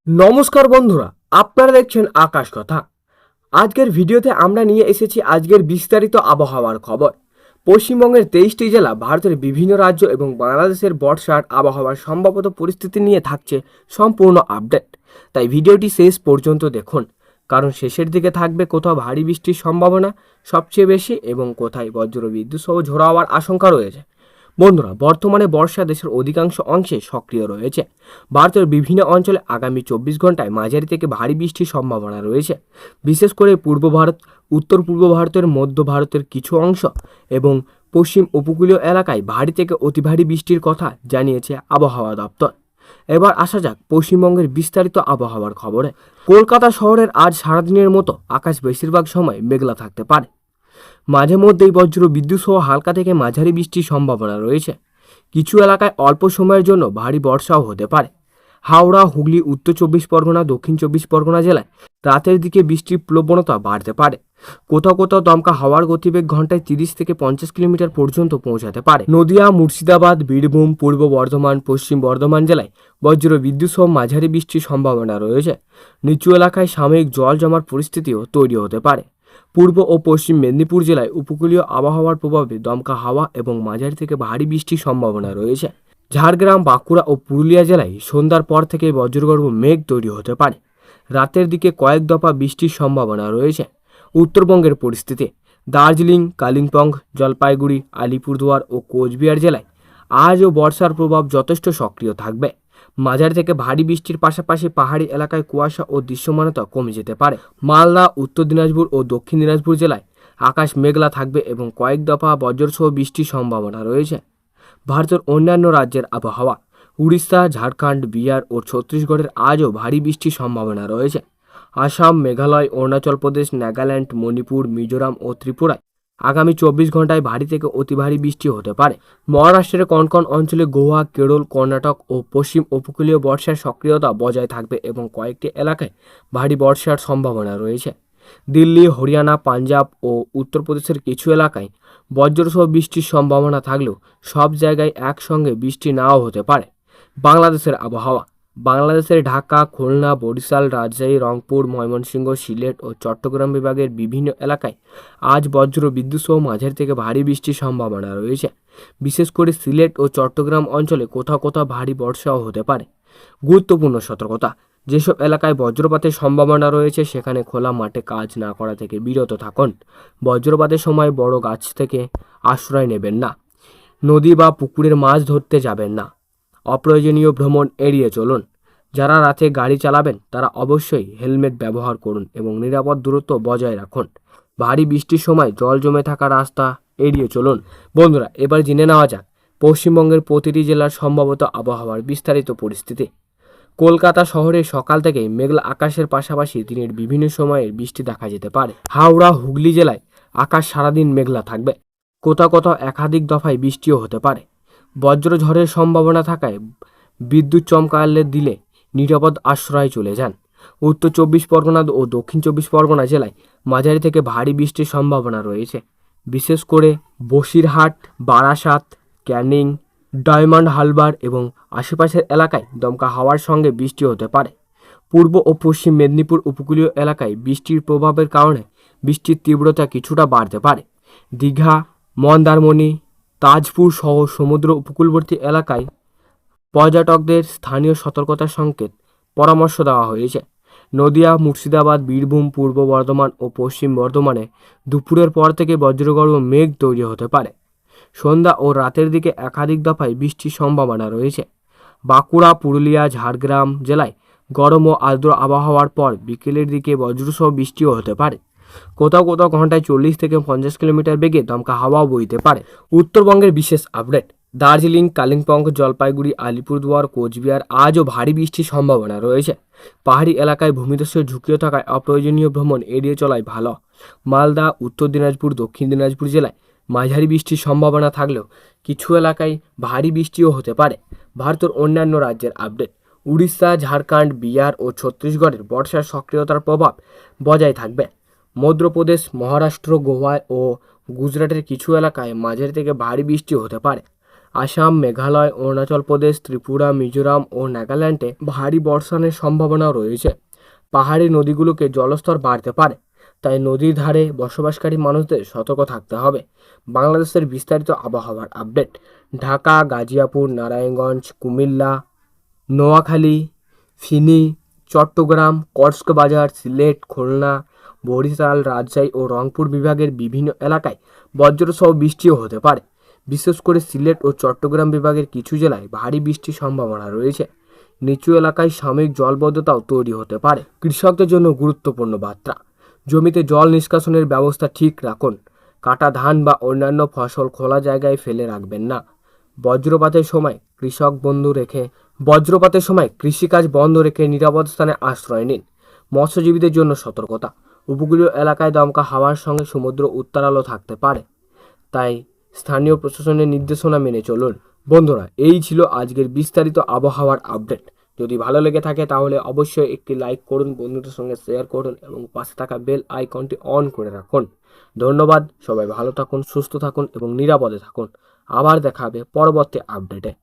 নমস্কার বন্ধুরা, আপনারা দেখছেন আকাশ কথা। আজকের ভিডিওতে আমরা নিয়ে এসেছি আজকের বিস্তারিত আবহাওয়ার খবর। পশ্চিমবঙ্গের 23টি জেলা, ভারতের বিভিন্ন রাজ্য এবং বাংলাদেশের বর্ষার আবহাওয়ার সম্ভাব্য পরিস্থিতি নিয়ে থাকছে সম্পূর্ণ আপডেট। তাই ভিডিওটি শেষ পর্যন্ত দেখুন, কারণ শেষের দিকে থাকবে কোথাও ভারী বৃষ্টির সম্ভাবনা সবচেয়ে বেশি এবং কোথায় বজ্র বিদ্যুৎ সহ ঝোড়ো হওয়ার আশঙ্কা রয়েছে। বন্ধুরা, বর্তমানে বর্ষা দেশের অধিকাংশ অংশে সক্রিয় রয়েছে। ভারতের বিভিন্ন অঞ্চলে আগামী 24 ঘন্টায় মাঝারি থেকে ভারী বৃষ্টির সম্ভাবনা রয়েছে। বিশেষ করে পূর্ব ভারত, উত্তর পূর্ব ভারতের, মধ্য ভারতের কিছু অংশ এবং পশ্চিম উপকূলীয় এলাকায় ভারী থেকে অতি ভারী বৃষ্টির কথা জানিয়েছে আবহাওয়া দপ্তর। এবার আসা যাক পশ্চিমবঙ্গের বিস্তারিত আবহাওয়ার খবরে। কলকাতা শহরের আজ সারাদিনের মতো আকাশ বেশিরভাগ সময় মেঘলা থাকতে পারে। মাঝে মধ্যেই বজ্র বিদ্যুৎ সহ হালকা থেকে মাঝারি বৃষ্টির সম্ভাবনা রয়েছে। কিছু এলাকায় অল্প সময়ের জন্য ভারী বর্ষাও হতে পারে। হাওড়া, হুগলি, উত্তর 24 পরগনা, দক্ষিণ 24 পরগনা জেলায় রাতের দিকে বৃষ্টির প্রবণতা বাড়তে পারে। কোথাও কোথাও দমকা হাওয়ার গতিবেগ ঘন্টায় 30 থেকে 50 কিলোমিটার পর্যন্ত পৌঁছাতে পারে। নদিয়া, মুর্শিদাবাদ, বীরভূম, পূর্ব বর্ধমান, পশ্চিম বর্ধমান জেলায় বজ্র বিদ্যুৎ সহ মাঝারি বৃষ্টির সম্ভাবনা রয়েছে। নিচু এলাকায় সাময়িক জল জমার পরিস্থিতিও তৈরি হতে পারে। পূর্ব ও পশ্চিম মেদিনীপুর জেলায় উপকূলীয় আবহাওয়ার প্রভাবে দমকা হাওয়া এবং মাঝারি থেকে ভারী বৃষ্টির সম্ভাবনা রয়েছে। ঝাড়গ্রাম, বাঁকুড়া ও পুরুলিয়া জেলায় সন্ধ্যার পর থেকে বজ্রগর্ভ মেঘ তৈরি হতে পারে। রাতের দিকে কয়েক দফা বৃষ্টির সম্ভাবনা রয়েছে। উত্তরবঙ্গের পরিস্থিতি: দার্জিলিং, কালিম্পং, জলপাইগুড়ি, আলিপুরদুয়ার ও কোচবিহার জেলায় আজও বর্ষার প্রভাব যথেষ্ট সক্রিয় থাকবে। মাঝারি থেকে ভারী বৃষ্টির পাশাপাশি পাহাড়ি এলাকায় কুয়াশা ও দৃশ্যমানতা কমে যেতে পারে। মালদা, উত্তর দিনাজপুর ও দক্ষিণ দিনাজপুর জেলায় আকাশ মেঘলা থাকবে এবং কয়েক দফা বজ্রসহ বৃষ্টির সম্ভাবনা রয়েছে। ভারতের অন্যান্য রাজ্যের আবহাওয়া: উড়িষ্যা, ঝাড়খণ্ড, বিহার ও ছত্তিশগড়ের আজও ভারী বৃষ্টির সম্ভাবনা রয়েছে। আসাম, মেঘালয়, অরুণাচল প্রদেশ, নাগাল্যান্ড, মণিপুর, মিজোরাম ও ত্রিপুরায় আগামী 24 ঘন্টায় ভারী থেকে অতি ভারী বৃষ্টি হতে পারে। মহারাষ্ট্রের কনকন অঞ্চলে গোয়া, কেরল, কর্ণাটক ও পশ্চিম উপকূলীয় বর্ষার সক্রিয়তা বজায় থাকবে এবং কয়েকটি এলাকায় ভারী বর্ষার সম্ভাবনা রয়েছে। দিল্লি, হরিয়ানা, পাঞ্জাব ও উত্তরপ্রদেশের কিছু এলাকায় বজ্রসহ বৃষ্টির সম্ভাবনা থাকলেও সব জায়গায় একসঙ্গে বৃষ্টি নাও হতে পারে। বাংলাদেশের আবহাওয়া: বাংলাদেশের ঢাকা, খুলনা, বরিশাল, রাজশাহী, রংপুর, ময়মনসিংহ, সিলেট ও চট্টগ্রাম বিভাগের বিভিন্ন এলাকায় আজ বজ্র বিদ্যুৎ সহ মাঝারি থেকে ভারী বৃষ্টির সম্ভাবনা রয়েছে। বিশেষ করে সিলেট ও চট্টগ্রাম অঞ্চলে কোথাও কোথাও ভারী বর্ষাও হতে পারে। গুরুত্বপূর্ণ সতর্কতা: যেসব এলাকায় বজ্রপাতের সম্ভাবনা রয়েছে সেখানে খোলা মাঠে কাজ না করা থেকে বিরত থাকুন। বজ্রপাতের সময় বড় গাছ থেকে আশ্রয় নেবেন না। নদী বা পুকুরের মাছ ধরতে যাবেন না। অপ্রয়োজনীয় ভ্রমণ এড়িয়ে চলুন। যারা রাতে গাড়ি চালাবেন তারা অবশ্যই হেলমেট ব্যবহার করুন এবং নিরাপদ দূরত্ব বজায় রাখুন। ভারী বৃষ্টির সময় জল জমে থাকা রাস্তা এড়িয়ে চলুন। বন্ধুরা, এবার জেনে নেওয়া যাক পশ্চিমবঙ্গের প্রতিটি জেলার সম্ভাব্য আবহাওয়ার বিস্তারিত পরিস্থিতি। কলকাতা শহরে সকাল থেকেই মেঘলা আকাশের পাশাপাশি দিনের বিভিন্ন সময়ে বৃষ্টি দেখা যেতে পারে। হাওড়া, হুগলি জেলায় আকাশ সারাদিন মেঘলা থাকবে। কোথাও কোথাও একাধিক দফায় বৃষ্টিও হতে পারে। বজ্রঝড়ের সম্ভাবনা থাকায় বিদ্যুৎ চমকালে দিলে নিরাপদ আশ্রয়ে চলে যান। উত্তর 24 পরগনা ও দক্ষিণ 24 পরগনা জেলায় মাঝারি থেকে ভারী বৃষ্টির সম্ভাবনা রয়েছে। বিশেষ করে বসিরহাট, বারাসাত, ক্যানিং, ডায়মন্ড হারবার এবং আশেপাশের এলাকায় দমকা হাওয়ার সঙ্গে বৃষ্টি হতে পারে। পূর্ব ও পশ্চিম মেদিনীপুর উপকূলীয় এলাকায় বৃষ্টির প্রভাবের কারণে বৃষ্টির তীব্রতা কিছুটা বাড়তে পারে। দীঘা, মন্দারমণি, তাজপুর সহ সমুদ্র উপকূলবর্তী এলাকায় পর্যটকদের স্থানীয় সতর্কতার সংকেত পরামর্শ দেওয়া হয়েছে। নদিয়া, মুর্শিদাবাদ, বীরভূম, পূর্ব বর্ধমান ও পশ্চিম বর্ধমানে দুপুরের পর থেকে বজ্রগর্ভ মেঘ তৈরি হতে পারে। সন্ধ্যা ও রাতের দিকে একাধিক দফায় বৃষ্টির সম্ভাবনা রয়েছে। বাঁকুড়া, পুরুলিয়া, ঝাড়গ্রাম জেলায় গরম ও আর্দ্র আবহাওয়ার পর বিকেলের দিকে বজ্রসহ বৃষ্টিও হতে পারে। কোথাও কোথাও ঘন্টায় 40 থেকে 50 কিলোমিটার বেগে দমকা হাওয়াও বইতে পারে। উত্তরবঙ্গের বিশেষ আপডেট: দার্জিলিং, কালিম্পং, জলপাইগুড়ি, আলিপুরদুয়ার, কোচবিহার আজও ভারী বৃষ্টির সম্ভাবনা রয়েছে। পাহাড়ি এলাকায় ভূমিধসের ঝুঁকিও থাকায় অপ্রয়োজনীয় ভ্রমণ এড়িয়ে চলাই ভালো। মালদা, উত্তর দিনাজপুর, দক্ষিণ দিনাজপুর জেলায় মাঝারি বৃষ্টির সম্ভাবনা থাকলেও কিছু এলাকায় ভারী বৃষ্টিও হতে পারে। ভারতের অন্যান্য রাজ্যের আপডেট: উড়িষ্যা, ঝাড়খণ্ড, বিহার ও ছত্তিশগড়ের বর্ষার সক্রিয়তার প্রভাব বজায় থাকবে। মধ্যপ্রদেশ, মহারাষ্ট্র, গোয়া ও গুজরাটের কিছু এলাকায় মাঝারি থেকে ভারী বৃষ্টি হতে পারে। আসাম, মেঘালয়, অরুণাচল প্রদেশ, ত্রিপুরা, মিজোরাম ও নাগাল্যান্ডে ভারী বর্ষণের সম্ভাবনা রয়েছে। পাহাড়ি নদীগুলোকে জলস্তর বাড়তে পারে, তাই নদীর ধারে বসবাসকারী মানুষদের সতর্ক থাকতে হবে। বাংলাদেশের বিস্তারিত আবহাওয়ার আপডেট। ঢাকা, গাজিয়াপুর, নারায়ণগঞ্জ, কুমিল্লা, নোয়াখালী, ফেনী, চট্টগ্রাম, কক্সবাজার, সিলেট, খুলনা, বরিশাল, রাজশাহী ও রংপুর বিভাগের বিভিন্ন এলাকায় বজ্রসহ বৃষ্টিও হতে পারে। বিশেষ করে সিলেট ও চট্টগ্রাম বিভাগের কিছু জেলায় ভারী বৃষ্টির সম্ভাবনা রয়েছে। নিচু এলাকায় সাময়িক জলবদ্ধতাও তৈরি হতে পারে। কৃষকদের জন্য গুরুত্বপূর্ণ বার্তা। জমিতে জল নিষ্কাশনের ব্যবস্থা ঠিক রাখুন। কাটা ধান বা অন্যান্য ফসল খোলা জায়গায় ফেলে রাখবেন না। বজ্রপাতের সময় কৃষিকাজ বন্ধ রেখে নিরাপদ স্থানে আশ্রয় নিন। মৎস্যজীবীদের জন্য সতর্কতা। উপকূলীয় এলাকায় দমকা হাওয়ার সঙ্গে সমুদ্র উত্তাল থাকতে পারে, তাই স্থানীয় প্রশাসনের নির্দেশনা মেনে চলুন। বন্ধুরা, এই ছিল আজকের বিস্তারিত আবহাওয়ার আপডেট। যদি ভালো লেগে থাকে তাহলে অবশ্যই একটি লাইক করুন, বন্ধুদের সঙ্গে শেয়ার করুন এবং পাশে থাকা বেল আইকনটি অন করে রাখুন। ধন্যবাদ। সবাই ভালো থাকুন, সুস্থ থাকুন এবং নিরাপদে থাকুন। আবার দেখা হবে পরবর্তী আপডেটে।